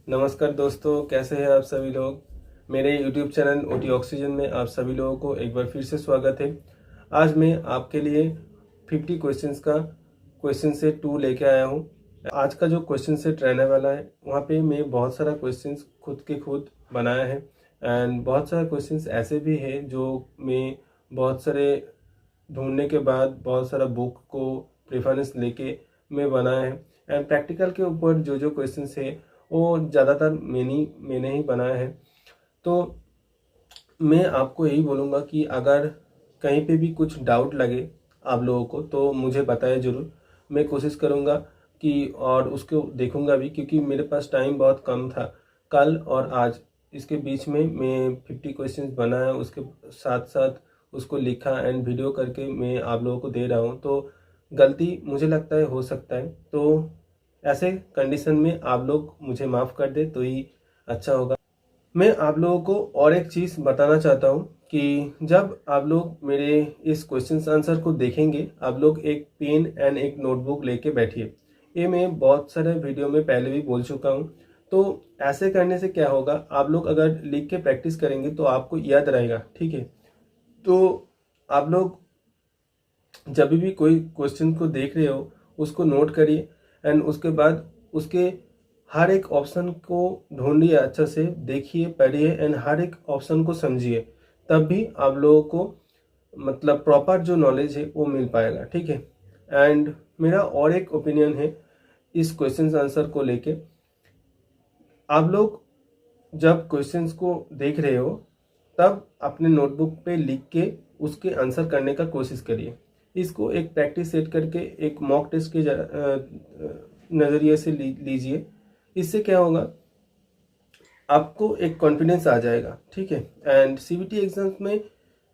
नमस्कार दोस्तों, कैसे हैं आप सभी लोग। मेरे YouTube चैनल ओटी ऑक्सीजन में आप सभी लोगों को एक बार फिर से स्वागत है। आज मैं आपके लिए 50 क्वेश्चंस का क्वेश्चन सेट 2 लेके आया हूं। आज का जो क्वेश्चन सेट रहने वाला है वहां पे मैं बहुत सारा क्वेश्चंस खुद बनाया है एंड बहुत सारा क्वेश्चंस ऐसे भी है जो मैं बहुत सारे ढूंढने के बाद बहुत सारा बुक को प्रेफरेंस लेके मैं बनाया है। एंड प्रैक्टिकल के ऊपर जो क्वेश्चंस है वो ज़्यादातर मैंने ही बनाया है। तो मैं आपको यही बोलूँगा कि अगर कहीं पे भी कुछ डाउट लगे आप लोगों को तो मुझे बताएं ज़रूर। मैं कोशिश करूँगा कि और उसको देखूँगा भी, क्योंकि मेरे पास टाइम बहुत कम था। कल और आज इसके बीच में मैं 50 क्वेश्चंस बनाया, उसके साथ साथ उसको लिखा एंड वीडियो करके मैं आप लोगों को दे रहा हूँ। तो गलती मुझे लगता है हो सकता है, तो ऐसे कंडीशन में आप लोग मुझे माफ़ कर दे तो ही अच्छा होगा। मैं आप लोगों को और एक चीज़ बताना चाहता हूँ कि जब आप लोग मेरे इस क्वेश्चन आंसर को देखेंगे, आप लोग एक पेन एंड एक नोटबुक लेके बैठिए। ये मैं बहुत सारे वीडियो में पहले भी बोल चुका हूँ। तो ऐसे करने से क्या होगा, आप लोग अगर लिख के प्रैक्टिस करेंगे तो आपको याद रहेगा, ठीक है। तो आप लोग जब भी कोई क्वेश्चन को देख रहे हो उसको नोट करिए एंड उसके बाद उसके हर एक ऑप्शन को ढूंढिए, अच्छे से देखिए, पढ़िए एंड हर एक ऑप्शन को समझिए। तब भी आप लोगों को मतलब प्रॉपर जो नॉलेज है वो मिल पाएगा, ठीक है। एंड मेरा और एक ओपिनियन है इस क्वेश्चन आंसर को लेके। आप लोग जब क्वेश्चंस को देख रहे हो तब अपने नोटबुक पे लिख के उसके आंसर करने का कोशिश करिए। इसको एक प्रैक्टिस सेट करके एक मॉक टेस्ट के नज़रिए से लीजिए। इससे क्या होगा, आपको एक कॉन्फिडेंस आ जाएगा, ठीक है। एंड सीबीटी एग्जाम्स में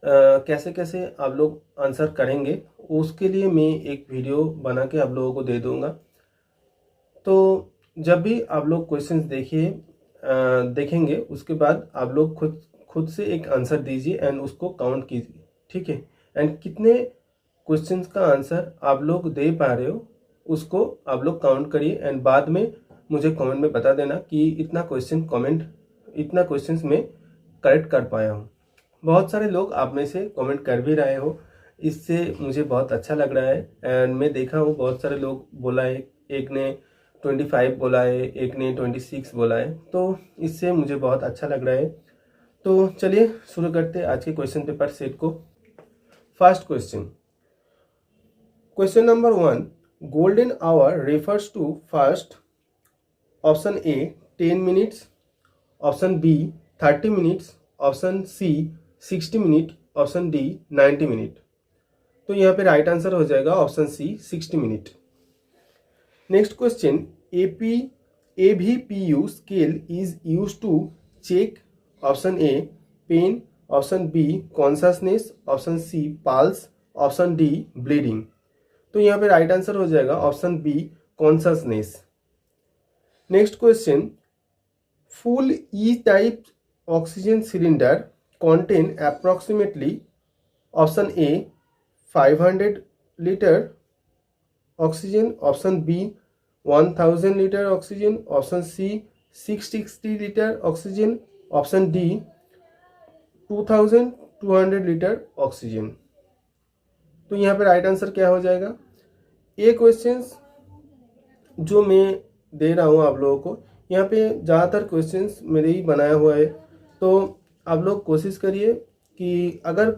कैसे कैसे आप लोग आंसर करेंगे उसके लिए मैं एक वीडियो बना के आप लोगों को दे दूंगा। तो जब भी आप लोग क्वेश्चंस देखेंगे उसके बाद आप लोग खुद खुद से एक आंसर दीजिए एंड उसको काउंट कीजिए, ठीक है। एंड कितने क्वेश्चंस का आंसर आप लोग दे पा रहे हो उसको आप लोग काउंट करिए एंड बाद में मुझे कमेंट में बता देना कि इतना क्वेश्चंस में करेक्ट कर पाया हूँ। बहुत सारे लोग आप में से कमेंट कर भी रहे हो, इससे मुझे बहुत अच्छा लग रहा है। एंड मैं देखा हूँ बहुत सारे लोग बोला है, एक ने 25 बोला है, एक ने 26 बोला है, तो इससे मुझे बहुत अच्छा लग रहा है। तो चलिए शुरू करते हैं आज के क्वेश्चन पेपर सेट को। First question number 1, golden hour refers to first option A 10 minutes, option B 30 minutes, option C 60 minute, option D 90 minute. तो यहाँ पे राइट आंसर हो जाएगा option C 60 minute. Next question, AVPU scale is used to check option A pen, option B consciousness, option C pulse, option D bleeding. तो यहाँ पे right answer हो जाएगा option B consciousness. Next question, full E type oxygen cylinder contain approximately option A 500 litre oxygen, option B 1000 litre oxygen, option C 660 litre oxygen, option D 2200 litre oxygen. तो यहाँ पे right answer क्या हो जाएगा। ये questions जो मैं दे रहा हूँ आप लोगों को, यहाँ पे ज़्यादातर क्वेश्चंस मेरे ही बनाया हुआ है। तो आप लोग कोशिश करिए कि अगर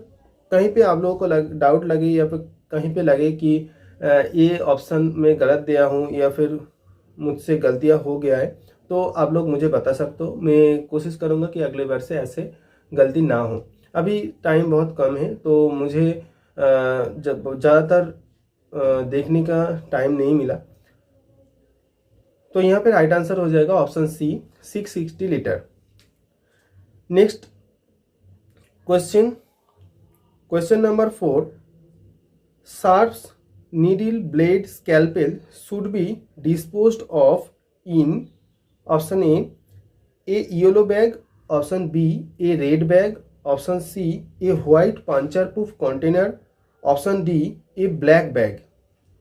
कहीं पे आप लोगों को डाउट लगे या फिर कहीं पे लगे कि ये ऑप्शन में गलत दिया हूँ या फिर मुझसे गलतियाँ हो गया है, तो आप लोग मुझे बता सकते हो। मैं कोशिश करूँगा कि अगले बार से ऐसे गलती ना हो। अभी टाइम बहुत कम है तो मुझे जब ज़्यादातर देखने का टाइम नहीं मिला। तो यहाँ पे राइट आंसर हो जाएगा option C 660 litre. Next question number 4, sharps needle blade scalpel should be disposed of in option A yellow bag, option B a red bag, option C a white puncture proof container, option D a black bag।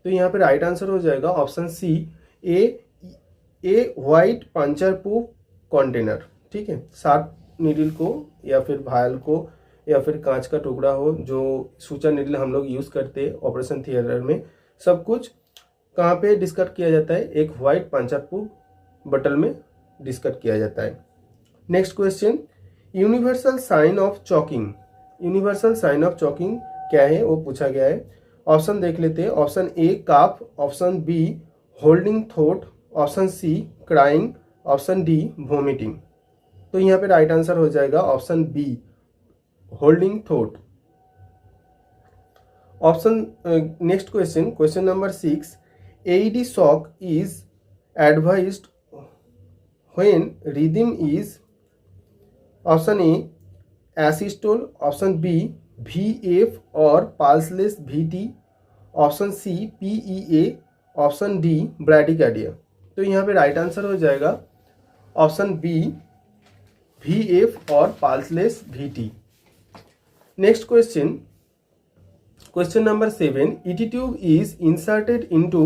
तो यहाँ पे right answer हो जाएगा option C a white puncture proof container, ठीक है। Sharp needle को या फिर भायल को या फिर कांच का टुकड़ा हो, जो सूचर नीडल हम लोग यूज़ करते हैं ऑपरेशन थिएटर में, सब कुछ कहाँ पे डिस्कट किया जाता है? एक वाइट पंचर प्रूफ बटल में डिस्कट किया जाता है। Next question, universal sign of choking. Universal sign of choking क्या है वो पूछा गया है। ऑप्शन देख लेते हैं। Option A cough, option B holding थॉट, option C crying, option D vomiting. तो यहाँ पे राइट आंसर हो जाएगा ऑप्शन बी होल्डिंग थॉट। Option next question, question number 6, AED shock is advised when rhythm is option A asystole, option B VF और pulseless VT, option C PEA, option D bradycardia. तो यहाँ पे right answer हो जाएगा option B VF और pulseless VT। Next question, question number 7, ET tube is inserted into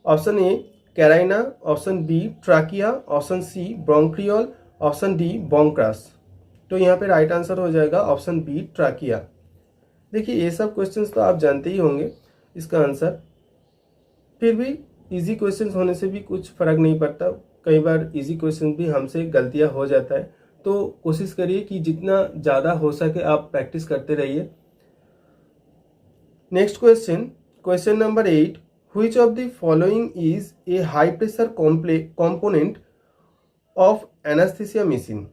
option A carina, option B trachea, option C bronchial, option D बॉन्क्रास। तो यहाँ पे राइट आंसर हो जाएगा ऑप्शन बी ट्राकिया। देखिए ये सब क्वेश्चंस तो आप जानते ही होंगे इसका आंसर, फिर भी इजी क्वेश्चंस होने से भी कुछ फर्क नहीं पड़ता। कई बार इजी क्वेश्चन भी हमसे गलतियाँ हो जाता है, तो कोशिश करिए कि जितना ज़्यादा हो सके आप प्रैक्टिस करते रहिए। Next question, question number 8, which of the following is a high pressure component of anesthesia machine?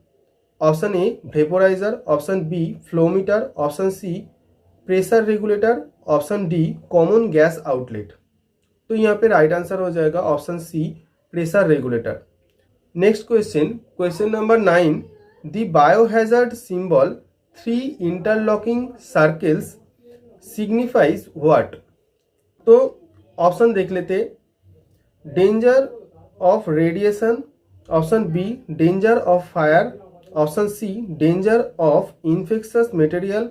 Option A vaporiser, option B flowmeter, option C pressure regulator, option D common gas outlet. तो यहाँ पे right answer हो जाएगा option C pressure regulator. Next question, question number 9, the biohazard symbol 3 interlocking circles signifies what? तो option देख लेते, danger of radiation, option B danger of fire, option C danger of infectious material,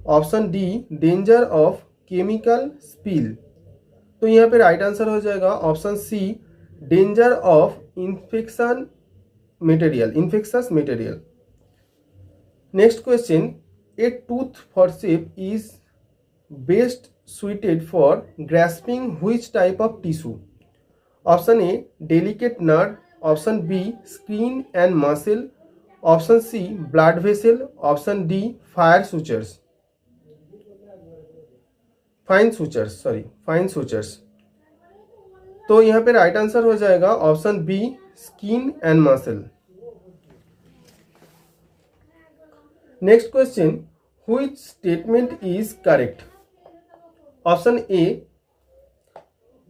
option D danger of chemical spill. तो यहाँ पे right answer हो जाएगा option C danger of infectious material. Next question, A tooth forcep is best suited for grasping which type of tissue? Option A delicate nerve, option B skin and muscle, option C blood vessel, option D fine sutures। तो यहाँ पे right answer हो जाएगा option B skin and muscle। Next question, which statement is correct? Option A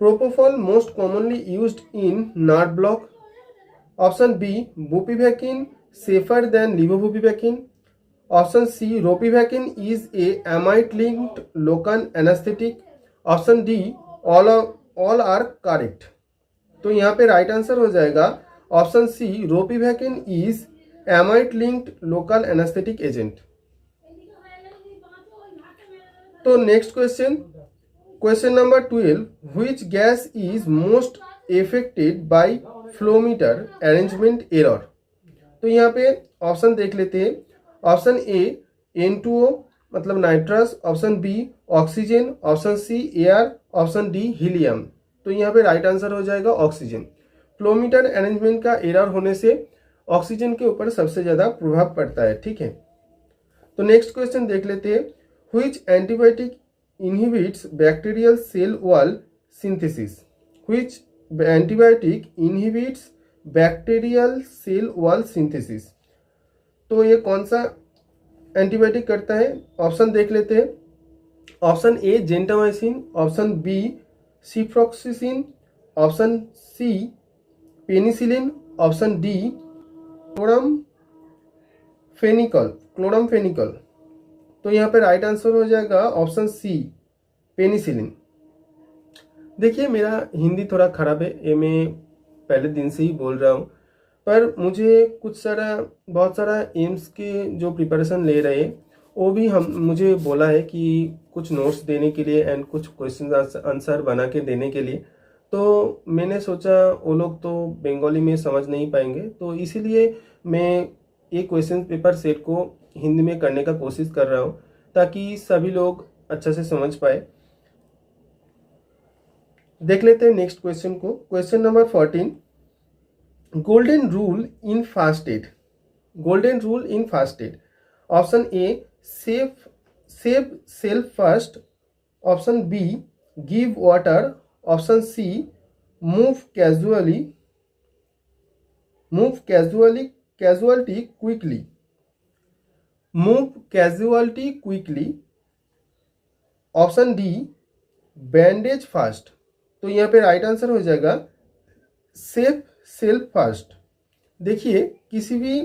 propofol most commonly used in nerve block, option B बुपिवैकिन safer than levobupivacaine, option C ropivacaine is a amide linked local anaesthetic, option D all are correct. तो यहाँ पे right answer हो जाएगा option C ropivacaine is amide linked local anaesthetic agent. तो next question, question number 12, which gas is most affected by flowmeter arrangement error? तो यहाँ पे option देख लेते हैं। ऑप्शन ए N2O मतलब nitrous, option B oxygen, option C air, option D helium. तो यहाँ पे राइट आंसर हो जाएगा ऑक्सीजन। फ्लोमीटर अरेंजमेंट का एरर होने से ऑक्सीजन के ऊपर सबसे ज़्यादा प्रभाव पड़ता है, ठीक है। तो नेक्स्ट क्वेश्चन देख लेते हैं, which antibiotic inhibits bacterial cell wall synthesis? Which antibiotic inhibits bacterial cell wall synthesis? तो ये कौन सा एंटीबायोटिक करता है? ऑप्शन देख लेते हैं। Option A gentamicin, option B ciprofloxacin, option C penicillin, option D chloramphenicol. तो यहाँ पे राइट आंसर हो जाएगा ऑप्शन सी पेनिसिलिन। देखिए मेरा हिंदी थोड़ा खराब है, ये मैं पहले दिन से ही बोल रहा हूँ, पर मुझे बहुत सारा एम्स के जो प्रिपरेशन ले रहे हैं वो भी मुझे बोला है कि कुछ नोट्स देने के लिए एंड कुछ क्वेश्चन आंसर बना के देने के लिए। तो मैंने सोचा वो लोग तो बंगाली में समझ नहीं पाएंगे, तो इसीलिए मैं ये क्वेश्चन पेपर सेट को हिंदी में करने का कोशिश कर रहा हूँ ताकि सभी लोग अच्छा से समझ पाए। देख लेते हैं नेक्स्ट क्वेश्चन को। Question number 14, golden rule in first aid. Golden rule in first aid. Option A, save self first. Option B, give water. Option C, move casualty quickly. Move casualty quickly. Option D, bandage fast. तो यहाँ पे right answer हो जाएगा safe self fast. देखिए, किसी भी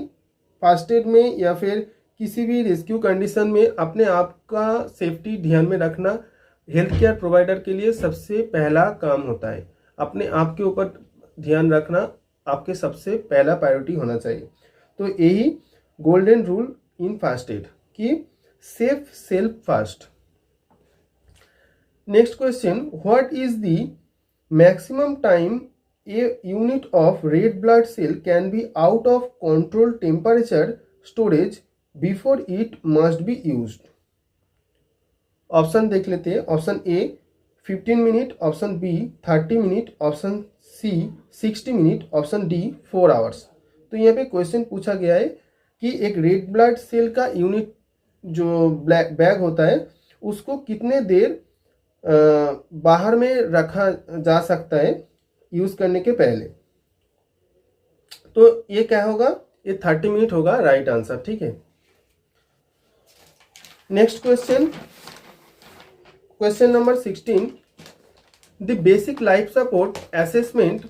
fast add में या फिर किसी भी रेस्क्यू कंडीशन में अपने आप का सेफ्टी ध्यान में रखना हेल्थ केयर प्रोवाइडर के लिए सबसे पहला काम होता है। अपने आप के ऊपर ध्यान रखना आपके सबसे पहला प्रायोरिटी होना चाहिए। तो यही golden rule in first aid कि safe self first. Next question, what is the maximum time a unit of red blood cell can be out of control temperature storage before it must be used? Option देख लेते हैं। Option A 15 minute, option B 30 minute, option C 60 minute, option D 4 hours. तो यहाँ पे question पूछा गया है कि एक रेड ब्लड सेल का यूनिट जो बैग होता है उसको कितने देर बाहर में रखा जा सकता है यूज करने के पहले। तो ये क्या होगा, ये 30 मिनट होगा राइट आंसर। ठीक है, next question, question number 16, the basic life support assessment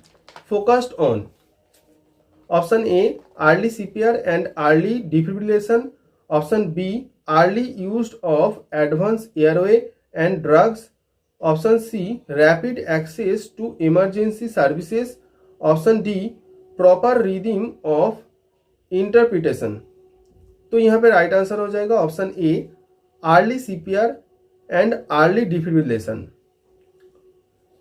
focused on. Option A, early CPR and early defibrillation. Option B, early use of advance airway and drugs. Option C, rapid access to emergency services. Option D, proper rhythm of interpretation. तो यहाँ पे right answer हो जाएगा option A, early CPR and early defibrillation.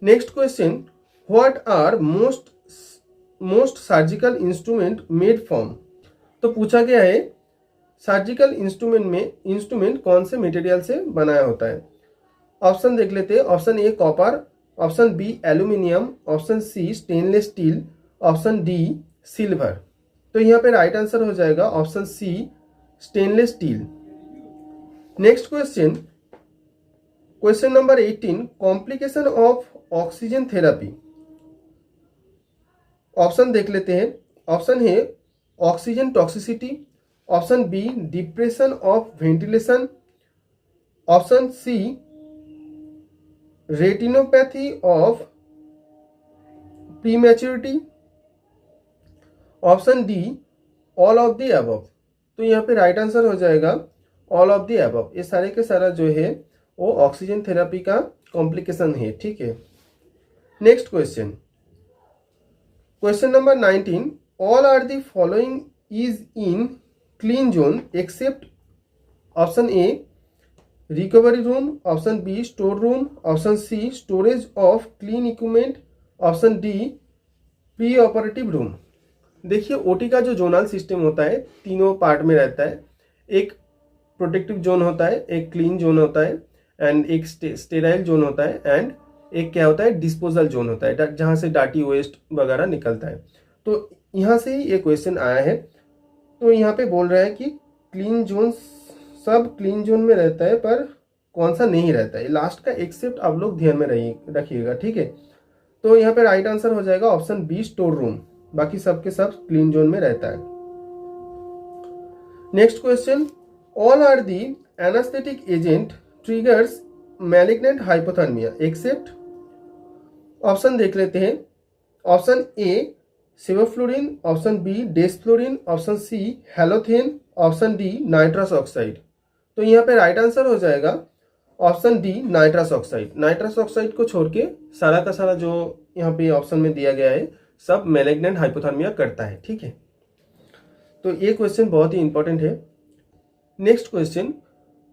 Next question, what are most surgical instrument made from. तो पूछा गया है surgical instrument कौन से मटेरियल से बनाया होता है। ऑप्शन देख लेते हैं। Option A copper, option B aluminium, option C stainless steel, option D silver. तो यहाँ पे राइट आंसर हो जाएगा option C stainless steel. Next question, question number 18, complication of oxygen therapy. Option देख लेते हैं। ऑप्शन है oxygen toxicity, option B depression of ventilation, option C retinopathy of prematurity, option D all of the above. तो यहाँ पे right answer हो जाएगा all of the above. ये सारे के सारा जो है वो ऑक्सीजन थेरेपी का कॉम्प्लिकेशन है। ठीक है, next question, question number 19, all are the following is in clean zone except. Option A recovery room, option B store room, option C storage of clean equipment, option D pre operative room. देखिए, OT का जो zonal system होता है तीनों part में रहता है। एक प्रोटेक्टिव जोन होता है, एक क्लीन जोन होता है एंड एक स्टेराइल जोन होता है एंड एक क्या होता है डिस्पोजल जोन होता है जहाँ से डार्टी वेस्ट वगैरह निकलता है। तो यहाँ से ही ये क्वेश्चन आया है। तो यहाँ पे बोल रहा है कि क्लीन जोन सब क्लीन जोन में रहता है पर कौन सा नहीं रहता है। लास्ट का एक्सेप्ट आप लोग ध्यान में रखिएगा। ठीक है, तो यहाँ पे राइट आंसर हो जाएगा ऑप्शन बी स्टोर रूम। बाकी सबके सब क्लीन जोन में रहता है। Next question, all are the anaesthetic agent triggers malignant hypothermia except. Option देख लेते हैं। Option A sevoflurane, option B desflurane, option C halothane, option D nitrous oxide. तो यहाँ पे राइट आंसर हो जाएगा option D nitrous oxide. Nitrous oxide को छोड़ के सारा का सारा जो यहाँ पे ऑप्शन में दिया गया है सब मैलिग्नेंट हाइपोथर्मिया करता है। ठीक है, तो ये क्वेश्चन बहुत ही इंपॉर्टेंट है। Next question,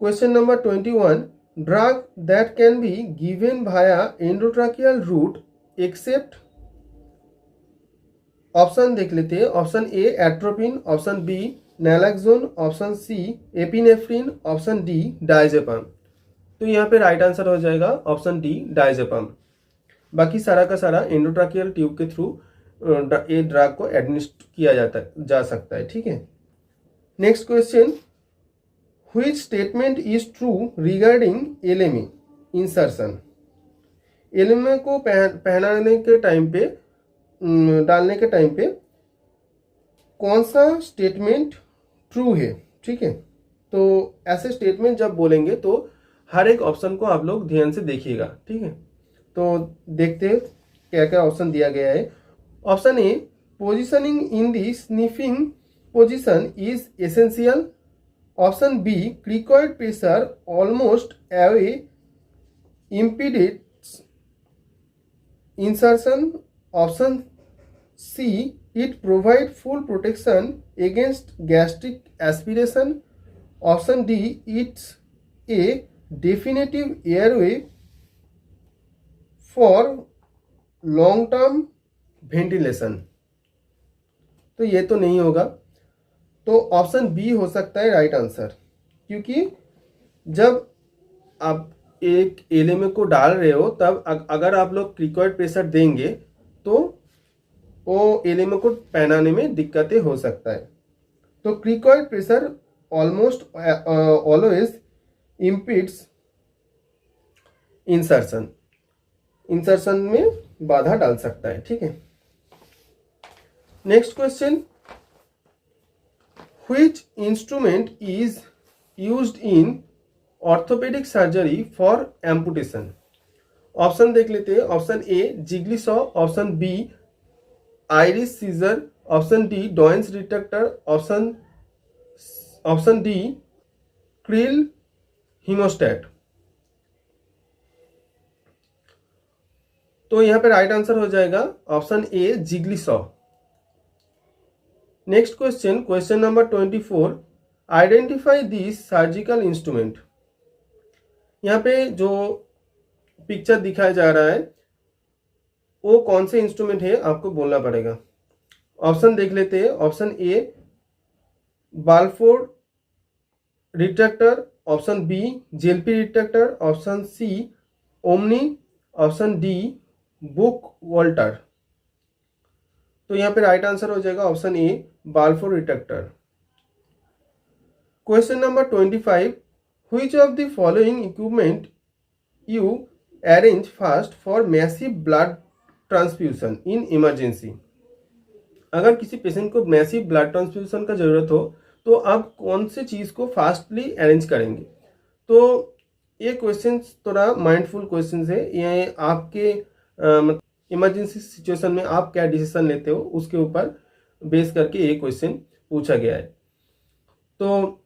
question number 21, drug that can be given via endotracheal route except, option देख लेते हैं। Option A atropine, option B naloxone, option C epinephrine, option D diazepam. तो यहाँ पे राइट आंसर हो जाएगा ऑप्शन डी डायजेपाम। बाकी सारा का सारा एंडोट्राकियल ट्यूब के थ्रू ये ड्रग को एडमिनिस्टर किया जा सकता है, ठीक है। Next question, which statement is true regarding LME insertion. LME को पहनाने के टाइम पे, डालने के टाइम पे कौन सा स्टेटमेंट ट्रू है, ठीक है। तो ऐसे स्टेटमेंट जब बोलेंगे तो हर एक ऑप्शन को आप लोग ध्यान से देखिएगा, ठीक है। तो देखते हैं क्या क्या ऑप्शन दिया गया है। Option A, positioning in the sniffing position is essential. Option B, cricoid pressure almost away impeded insertion. Option C, it provide full protection against gastric aspiration. Option D, it's a definitive airway for long term ventilation. तो ये तो नहीं होगा, तो option B हो सकता है right answer, क्योंकि जब आप एक एलएमए को डाल रहे हो तब अगर आप लोग क्रिकॉइड प्रेशर देंगे तो वो एलएमए को पहनाने में दिक्कतें हो सकता है। तो cricoid pressure almost always impedes insertion में बाधा डाल सकता है, ठीक है। Next question, which instrument is used in orthopaedic surgery for amputation. Option देख लेते हैं। Option A Gigli saw, option B iris scissor, option D Doyen's retractor, option D Crile haemostat. तो यहां पे राइट आंसर हो जाएगा option A Gigli saw. Next question, question number 24, identify this surgical instrument. यहाँ पे जो पिक्चर दिखाया जा रहा है वो कौन से इंस्ट्रूमेंट है आपको बोलना पड़ेगा। ऑप्शन देख लेते हैं। ऑप्शन ए बालफोर्ड retractor, option B Gelpi retractor, option C Omni, option D Bookwalter. तो यहाँ पे राइट आंसर हो जाएगा ऑप्शन ए बालफोर्ड retractor. Question number 25, which of the following equipment you arrange first for massive blood transfusion in emergency। अगर किसी patient को massive blood transfusion का जरूरत हो तो आप कौन से चीज को फास्टली अरेंज करेंगे। तो ये क्वेश्चंस थोड़ा माइंडफुल क्वेश्चंस है। ये आपके इमरजेंसी सिचुएशन में आप क्या डिसीजन लेते हो उसके ऊपर बेस करके ये क्वेश्चन पूछा गया है। तो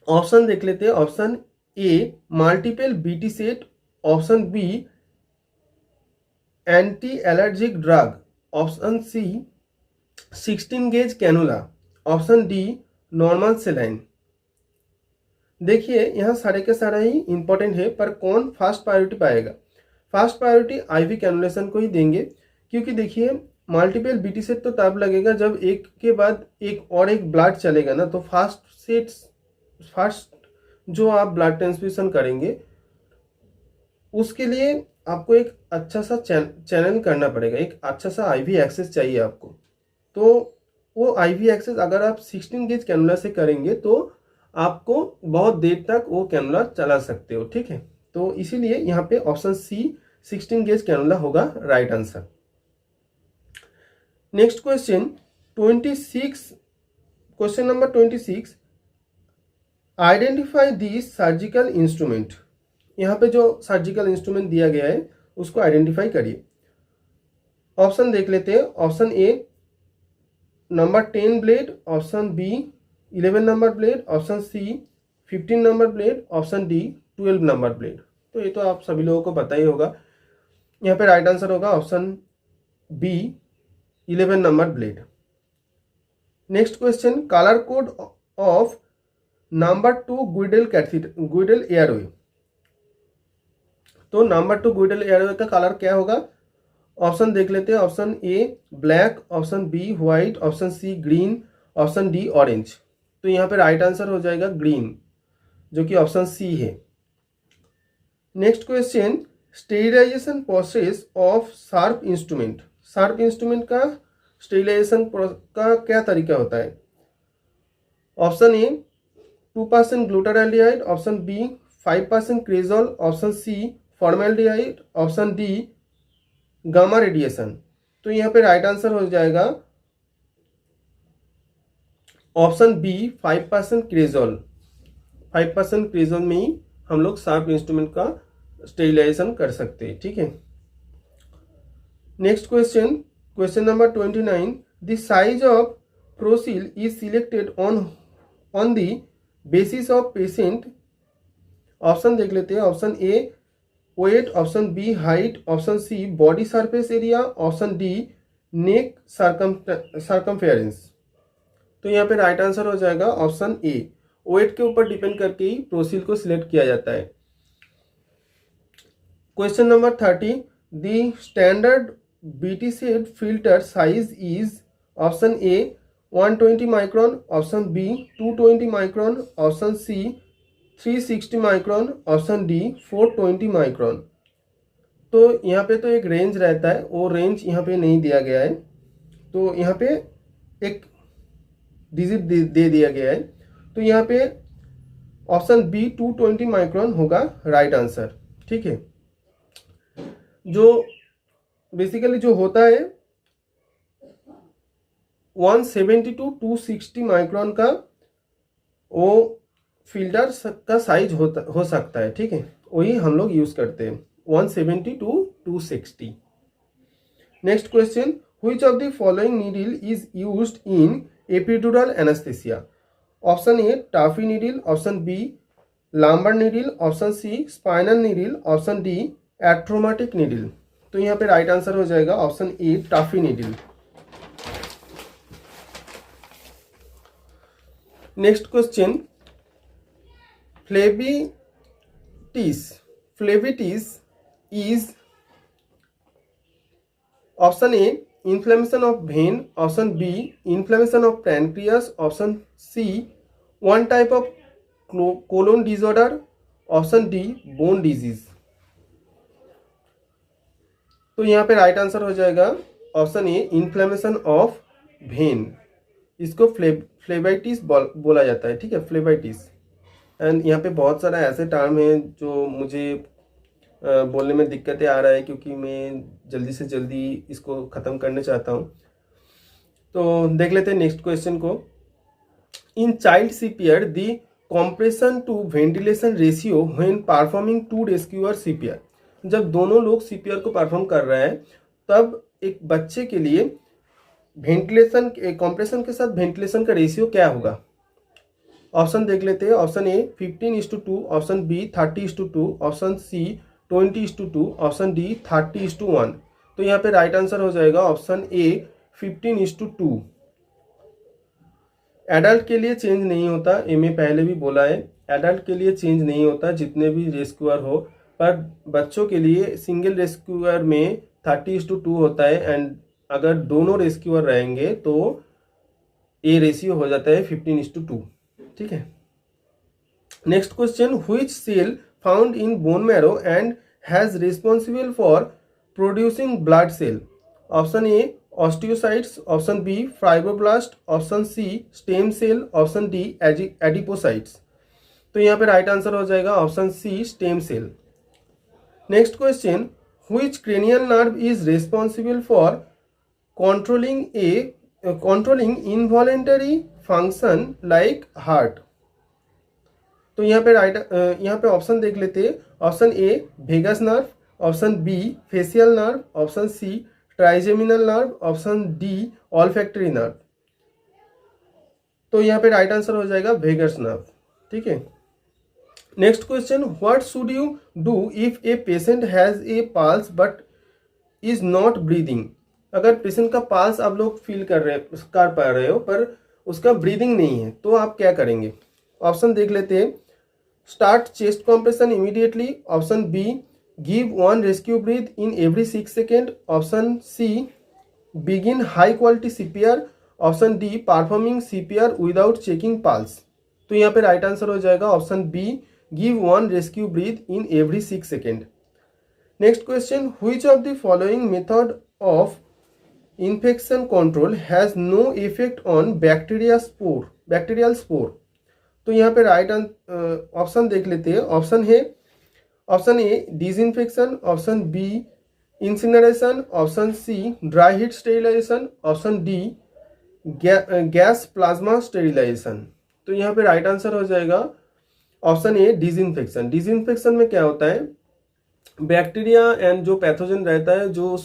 ऑप्शन देख लेते हैं। Option A multiple BT set, option B anti allergic drug, option C 16 gauge cannula, option D normal saline. देखिए यहाँ सारे के सारा ही इंपॉर्टेंट है, पर कौन फास्ट प्रायोरिटी पाएगा। फास्ट प्रायोरिटी आईवी कैनुलेशन को ही देंगे, क्योंकि देखिए मल्टीपल बीटी सेट तो तब लगेगा जब एक के बाद एक और एक ब्लड चलेगा ना। तो फास्ट जो आप ब्लड ट्रांसफ्यूजन करेंगे उसके लिए आपको एक अच्छा सा चैनल करना पड़ेगा, एक अच्छा सा आईवी एक्सेस चाहिए आपको। तो वो आईवी एक्सेस अगर आप 16 गेज कैनुला से करेंगे तो आपको बहुत देर तक वो कैनुला चला सकते हो, ठीक है। तो इसीलिए यहाँ पे ऑप्शन सी 16 गेज कैनुला होगा right answer. Next question 26, question number 26, identify this surgical instrument. यहाँ पे जो सर्जिकल इंस्ट्रूमेंट दिया गया है उसको आइडेंटिफाई करिए। ऑप्शन देख लेते हैं। Option A number 10 blade, option B 11 number blade, option C 15 number blade, option D 12 number blade. तो ये तो आप सभी लोगों को पता ही होगा। यहाँ पे राइट आंसर होगा option B 11 number blade. Next question, colour code of number 2 Guedel airway. तो नंबर 2 गुइडल एयरवे का कलर क्या होगा। ऑप्शन देख लेते हैं। Option A black, option B white, option C green, option D orange. तो यहाँ पे राइट आंसर हो जाएगा ग्रीन, जो कि ऑप्शन सी है। Next question, sterilisation process of sharp instrument. Sharp instrument का स्टेरिलाइजेशन का क्या तरीका होता है? Option A 2% glutaraldehyde, option B 5% cresol, option C formaldehyde, option D gamma radiation. तो यहाँ पे राइट आंसर हो जाएगा ऑप्शन बी 5% क्रेजोल। 5% क्रेजोल में ही हम लोग शार्प इंस्ट्रूमेंट का स्टेरिलाइजेशन कर सकते हैं। ठीक है। Next question, question number 29, the size of ProSeal is selected on the basis of patient. Option देख लेते हैं। Option A weight, option B height, option C body surface area, option D neck circumference. तो यहाँ पे right answer हो जाएगा option A. Wait के ऊपर डिपेंड करके ही प्रोसील को सिलेक्ट किया जाता है। Question number 30, the standard BT set filter size is. Option A 120 micron, option B 220 micron, option C 360 micron, option D 420 micron. तो यहाँ पे तो एक रेंज रहता है, वो रेंज यहाँ पे नहीं दिया गया है, तो यहाँ पे एक डिजिट दे दिया गया है। तो यहाँ पे ऑप्शन बी 220 माइक्रॉन होगा राइट आंसर। ठीक है। जो बेसिकली जो होता है 170 to 260 माइक्रॉन का वो फिल्टर का साइज हो सकता है। ठीक है, वही हम लोग यूज करते हैं 170 to 260। Next question, which of the following needle is used in epidural anaesthesia. Option A Tuohy needle, option B lumbar needle, option C spinal needle, option D atraumatic needle. तो यहाँ पे राइट आंसर हो जाएगा option A Tuohy needle. Next question, phlebitis is. Option A inflammation of vein, option B inflammation of pancreas, option C one type of colon disorder, option D bone disease. तो यहाँ पे right answer हो जाएगा option A inflammation of when. इसको फ्लेवाइटिस बोला जाता है। ठीक है, फ्लेवाइटिस। एंड यहाँ पे बहुत सारा ऐसे टर्म है जो मुझे बोलने में दिक्कतें आ रहा है, क्योंकि मैं जल्दी से जल्दी इसको ख़त्म करना चाहता हूँ। तो देख लेते हैं नेक्स्ट क्वेश्चन को। In child CPR the compression to ventilation ratio when performing two rescuer CPR. जब दोनों लोग सीपीआर को परफॉर्म कर रहे हैं तब एक बच्चे के लिए वेंटिलेशन कंप्रेशन के साथ वेंटिलेशन का रेशियो क्या होगा? ऑप्शन देख लेते हैं। Option A 15:2, option B 30:2, option C 20:2, option D 30:1। तो यहाँ पे राइट आंसर हो जाएगा ऑप्शन ए 15:2। एडल्ट के लिए चेंज नहीं होता, ये मैं पहले भी बोला है, एडल्ट के लिए चेंज नहीं होता जितने भी रेस्क्यूअर हो, पर बच्चों के लिए सिंगल रेस्क्यूअर में 30:2 होता है। एंड अगर दोनों रेस्क्यूअर रहेंगे तो ये रेशियो हो जाता है 15:2। ठीक है। Next question, which cell found in bone marrow and has responsible for producing blood cell. Option A osteocytes, option B fibroblast, option C stem cell, option D adipocytes. तो यहाँ पे राइट आंसर हो जाएगा option C stem cell. Next question, which cranial nerve is responsible for controlling involuntary function like heart. तो यहाँ पे option देख लेते हैं। Option A vagus nerve, option B facial nerve, option C trigeminal nerve, option D olfactory nerve. तो यहाँ पे right answer हो जाएगा वेगस नर्व। ठीक है। Next question, what should you do if a patient has a pulse but is not breathing. अगर patient का pulse आप लोग फील कर पा रहे हो पर उसका ब्रीदिंग नहीं है, तो आप क्या करेंगे? ऑप्शन देख लेते हैं। Start chest compression immediately, option B give one rescue breath in every 6 second, option C begin high quality CPR, option D performing CPR without checking pulse. तो यहाँ पे राइट आंसर हो जाएगा option B give one rescue breath in every 6 second. Next question, which of the following method of infection control has no effect on bacterial spore. तो यहाँ पे right option देख लेते हैं। Option A disinfection, option B incineration, option C dry heat sterilisation, option D gas plasma sterilisation. तो यहाँ पे right answer हो जाएगा ऑप्शन ए डिसइंफेक्शन। डिसइंफेक्शन में क्या होता है, बैक्टीरिया एंड जो पैथोजन रहता है, जो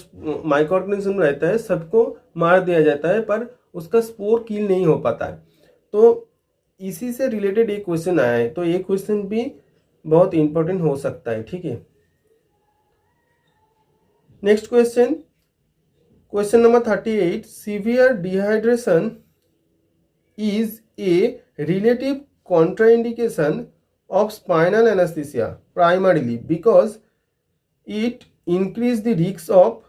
माइक्रो ऑर्गेनिज्म रहता है, सबको मार दिया जाता है पर उसका स्पोर किल नहीं हो पाता है। तो इसी से रिलेटेड एक क्वेश्चन आया है, तो ये क्वेश्चन भी बहुत इंपॉर्टेंट हो सकता है। ठीक है, next question, question number 38, severe dehydration is a relative contraindication of spinal anesthesia primarily because it increase the risk of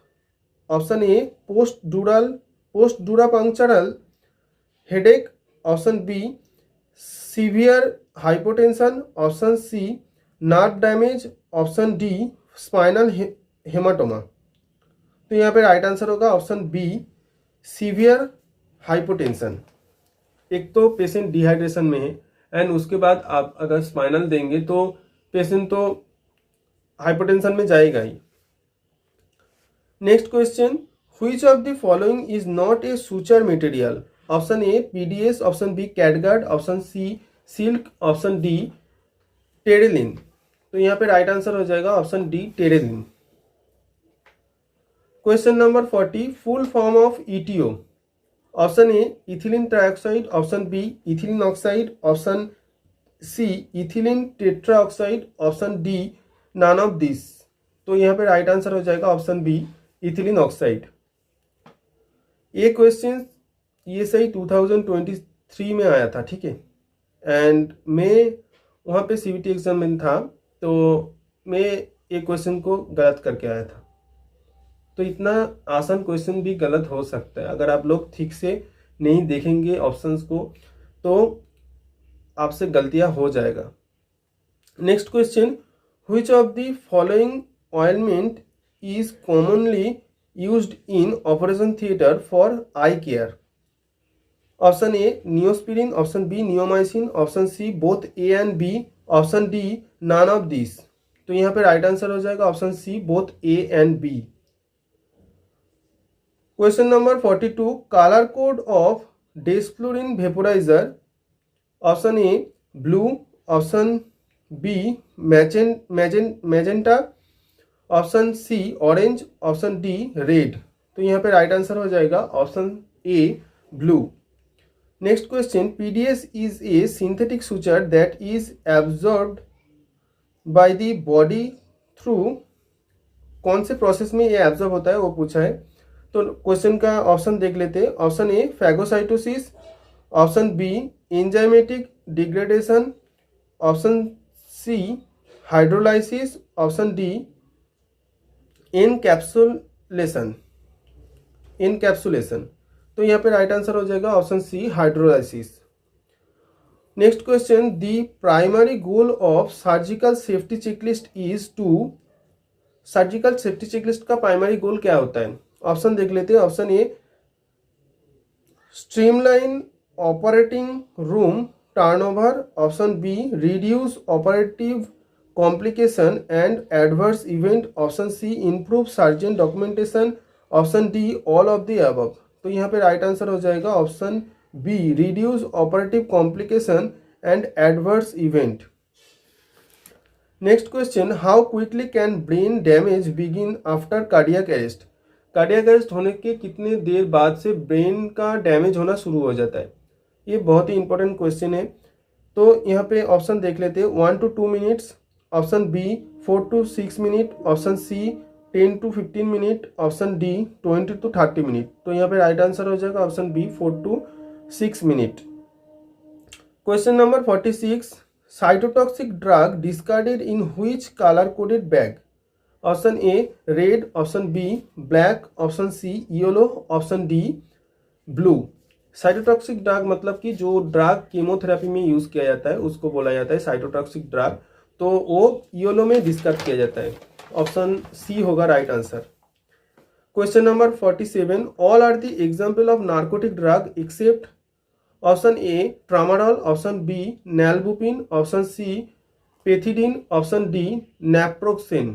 option A post-dura-punctural headache, option B severe hypotension, option C nerve damage, option D spinal hematoma। तो यहाँ पे right answer होगा option B severe hypotension. एक तो patient dehydration में है and उसके बाद आप अगर स्पाइनल देंगे तो पेशेंट तो हाइपरटेंशन में जाएगा ही। Next question, which of the following is not a suture material, option A PDS, option B catgut, option C silk, option D Terylene. तो यहाँ पे राइट आंसर हो जाएगा option D Terylene. Question number 40, full form of ETO, option A ethylene trioxide, option B ethylene oxide, option C ethylene tetroxide, option D none of this. तो यहाँ पे right answer हो जाएगा ऑप्शन बी इथिलीन ऑक्साइड। ये question ये सही 2023 में आया था। ठीक है, एंड मैं वहाँ पे सीबीटी एग्जाम में था तो मैं एक क्वेश्चन को गलत करके आया था। तो इतना आसान क्वेश्चन भी गलत हो सकता है, अगर आप लोग ठीक से नहीं देखेंगे ऑप्शंस को तो आपसे गलतियां हो जाएगा। Next question, which of the following ointment is commonly used in operation theatre for eye care, option A neosporin, option B neomycin, option C both A and B, option D none of this. तो यहाँ पे right answer हो जाएगा option C both A and B. Question number 42, colour code of desflurane vaporiser, option A blue, option B magenta, option C orange, option D red. तो यहाँ पे right answer हो जाएगा option A blue. Next question, PDS is a synthetic suture that is absorbed by the body through, कौन से process में ये absorb होता है वो पूछा है। तो क्वेश्चन का ऑप्शन देख लेते हैं। Option A phagocytosis, option B enzymatic degradation, option C hydrolysis, option D encapsulation. तो यहाँ पे राइट आंसर हो जाएगा option C hydrolysis. Next question, the primary goal of surgical safety checklist is to, surgical safety checklist का primary goal क्या होता है। Option देख लेते हैं। Option A streamline operating room turnover, option B reduce operative complication and adverse event, option C improve surgeon documentation, option D all of the above. तो यहाँ पे राइट आंसर हो जाएगा option B reduce operative complication and adverse event. Next question, how quickly can brain damage begin after cardiac arrest, cardiac arrest होने के कितने देर बाद से ब्रेन का डैमेज होना शुरू हो जाता है। ये बहुत ही इंपॉर्टेंट क्वेश्चन है। तो यहाँ पे ऑप्शन देख लेते हैं। 1 to 2 minutes, option B 4 to 6 minute, option C 10 to 15 minute, option D 20 to 30 minute. तो यहाँ पे राइट आंसर हो जाएगा option B 4 to 6 minute. Question number 46, cytotoxic drug discarded in which colour coded bag, option A red, option B black, option C yellow, option D blue. Cytotoxic drug मतलब कि जो drug chemotherapy में use किया जाता है उसको बोला जाता है साइटोटॉक्सिक ड्रग, तो वो येलो में डिस्कस किया जाता है। ऑप्शन सी होगा right answer. Question number 47, all are the example of narcotic drug except. Option A tramadol, option B nalbuphine, option C pethidine, option D naproxen.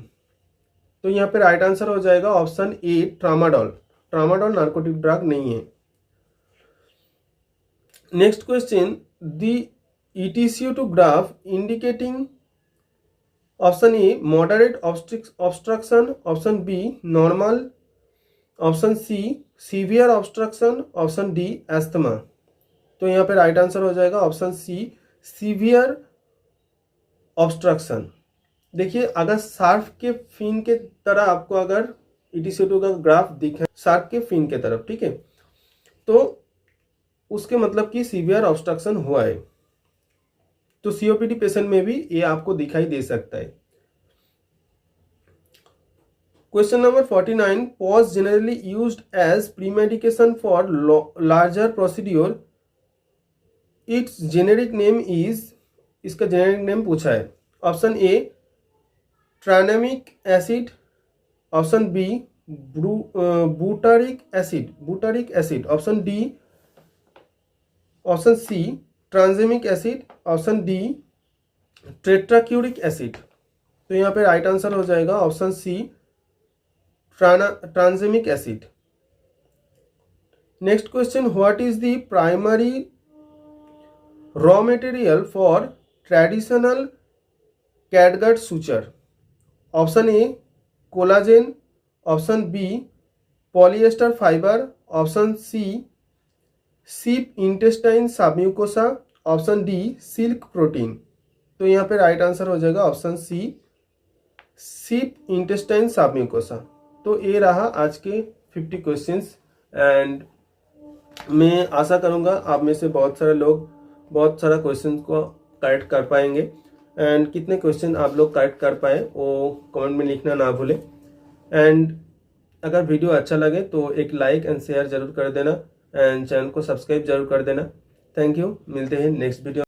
तो यहाँ पे राइट आंसर हो जाएगा option A tramadol. Tramadol narcotic drug नहीं है। Next question, the EtCO2 graph indicating option A moderate obstruction, option B normal, option C severe obstruction, option D asthma. तो यहाँ पे राइट आंसर हो जाएगा ऑप्शन सी सीवियर ऑब्स्ट्रक्शन। देखिए अगर shark के फिन के तरह आपको अगर EtCO2 का ग्राफ दिखे शार्क के फिन के तरफ, ठीक है, तो उसके मतलब कि सीवियर ऑब्स्ट्रक्शन हुआ है। तो COPD पेशेंट में भी ये आपको दिखाई दे सकता है। Question number 49, Pause generally used as premedication for larger procedure, its generic name is, इसका जेनेरिक नेम पूछा है। Option A tranexamic acid, option B butyric acid, option D, option C tranexamic acid, option D tetracuric acid. तो यहाँ पे right answer हो जाएगा option C tranexamic acid. Next question, what is the primary raw material for traditional catgut suture. Option A collagen, option B polyester fibre, option C सीप intestine submucosa, option D silk protein. तो यहाँ पे right answer हो जाएगा option सी सीप intestine submucosa. तो ये रहा आज के 50 क्वेश्चंस एंड मैं आशा करूँगा आप में से बहुत सारे लोग बहुत सारा क्वेश्चन को करेक्ट कर पाएंगे एंड कितने क्वेश्चन आप लोग करेक्ट कर पाए वो कमेंट में लिखना ना भूलें। एंड अगर वीडियो अच्छा लगे तो एक लाइक एंड शेयर जरूर कर देना एंड चैनल को सब्सक्राइब जरूर कर देना। थैंक यू, मिलते हैं नेक्स्ट वीडियो।